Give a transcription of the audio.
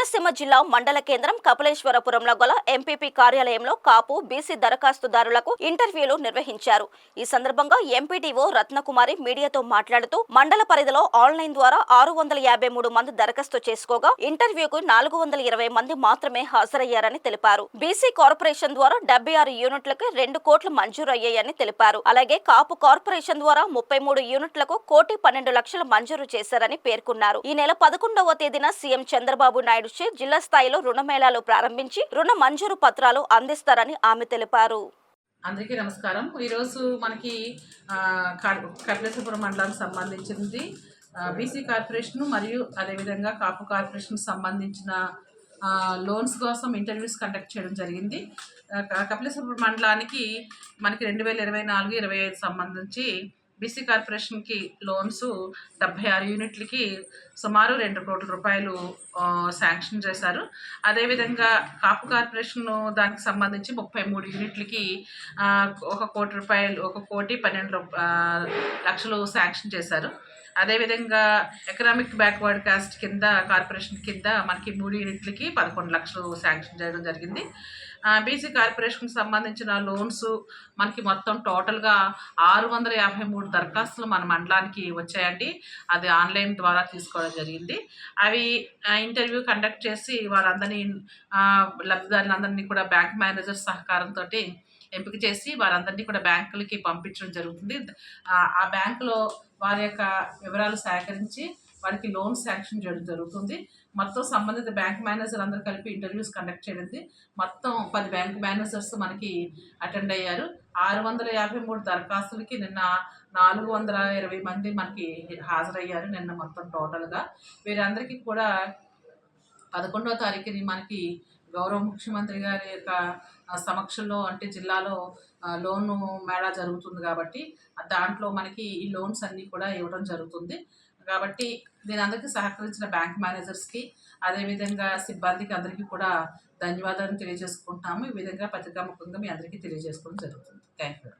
కోనసీమ జిల్లా మండల కేంద్రం కపిలేశ్వరపురంలో గల ఎంపీపీ కార్యాలయంలో కాపు బీసీ దరఖాస్తుదారులకు ఇంటర్వ్యూలు నిర్వహించారు. ఈ సందర్భంగా ఎంపీడీఓ రత్నకుమారి మీడియాతో మాట్లాడుతూ మండల పరిధిలో ఆన్లైన్ ద్వారా 653 మంది దరఖాస్తు చేసుకోగా ఇంటర్వ్యూకు 420 మంది మాత్రమే హాజరయ్యారని తెలిపారు. బీసీ కార్పొరేషన్ ద్వారా 76 యూనిట్లకు 2 కోట్లు మంజూరు అయ్యాయని తెలిపారు. అలాగే కాపు కార్పొరేషన్ ద్వారా 33 యూనిట్లకు 1,12 లక్షలు మంజూరు చేశారని పేర్కొన్నారు. ఈ నెల 11వ తేదీన సీఎం చంద్రబాబు నాయుడు జిల్లా స్థాయిలో రుణమేళాలు ప్రారంభించి రుణ మంజూరు పత్రాలు అందిస్తారని ఆమె తెలిపారు. అందరికీ నమస్కారం. ఈరోజు మనకి కపిలేశ్వరపురం మండలానికి సంబంధించింది బీసీ కార్పొరేషన్ మరియు అదేవిధంగా కాపు కార్పొరేషన్ సంబంధించిన లోన్స్ కోసం ఇంటర్వ్యూస్ కండక్ట్ చేయడం జరిగింది. కపిలేశ్వరపురం మండలానికి మనకి 2024-25 సంబంధించి బీసీ కార్పొరేషన్కి లోన్స్ 76 యూనిట్లకి సుమారు 2 కోట్ల రూపాయలు శాంక్షన్ చేశారు. అదేవిధంగా కాపు కార్పొరేషన్ దానికి సంబంధించి 33 యూనిట్లకి 1 కోటి రూపాయలు 1,12 లక్షలు శాంక్షన్ చేశారు. అదేవిధంగా ఎకనామిక్ బ్యాక్వర్డ్ కాస్ట్ కింద కార్పొరేషన్ కింద మనకి 3 యూనిట్లకి 11 లక్షలు శాంక్షన్ చేయడం జరిగింది. బీసీ కార్పొరేషన్కి సంబంధించిన లోన్స్ మనకి మొత్తం టోటల్గా 653 దరఖాస్తులు మన మండలానికి వచ్చాయండి. అది ఆన్లైన్ ద్వారా తీసుకోవడం జరిగింది. అవి ఇంటర్వ్యూ కండక్ట్ చేసి వారందరినీ లబ్ధిదారులందరినీ కూడా బ్యాంక్ మేనేజర్ సహకారంతో ఎంపిక చేసి వారందరినీ కూడా బ్యాంకులకి పంపించడం జరుగుతుంది. ఆ బ్యాంకులో వారి యొక్క వివరాలు సేకరించి వారికి లోన్ శాంక్షన్ చేయడం జరుగుతుంది. మొత్తం సంబంధిత బ్యాంక్ మేనేజర్ అందరూ కలిపి ఇంటర్వ్యూస్ కండక్ట్ చేయడింది. మొత్తం 10 బ్యాంక్ మేనేజర్స్ మనకి అటెండ్ అయ్యారు. 653 దరఖాస్తులకి నిన్న 420 మంది మనకి హాజరయ్యారు. నిన్న మొత్తం టోటల్గా వీరందరికీ కూడా 11వ తారీఖుని మనకి గౌరవ ముఖ్యమంత్రి గారి యొక్క సమక్షంలో అంటే జిల్లాలో లోను మేళా జరుగుతుంది కాబట్టి దాంట్లో మనకి ఈ లోన్స్ అన్నీ కూడా ఇవ్వడం జరుగుతుంది. కాబట్టి దీని అందరికీ సహకరించిన బ్యాంక్ మేనేజర్స్కి అదేవిధంగా సిబ్బందికి అందరికీ కూడా ధన్యవాదాలు తెలియజేసుకుంటున్నాము. ఈ విధంగా పత్రికాముఖంగా మీ అందరికీ తెలియజేసుకోవడం జరుగుతుంది. Thank you.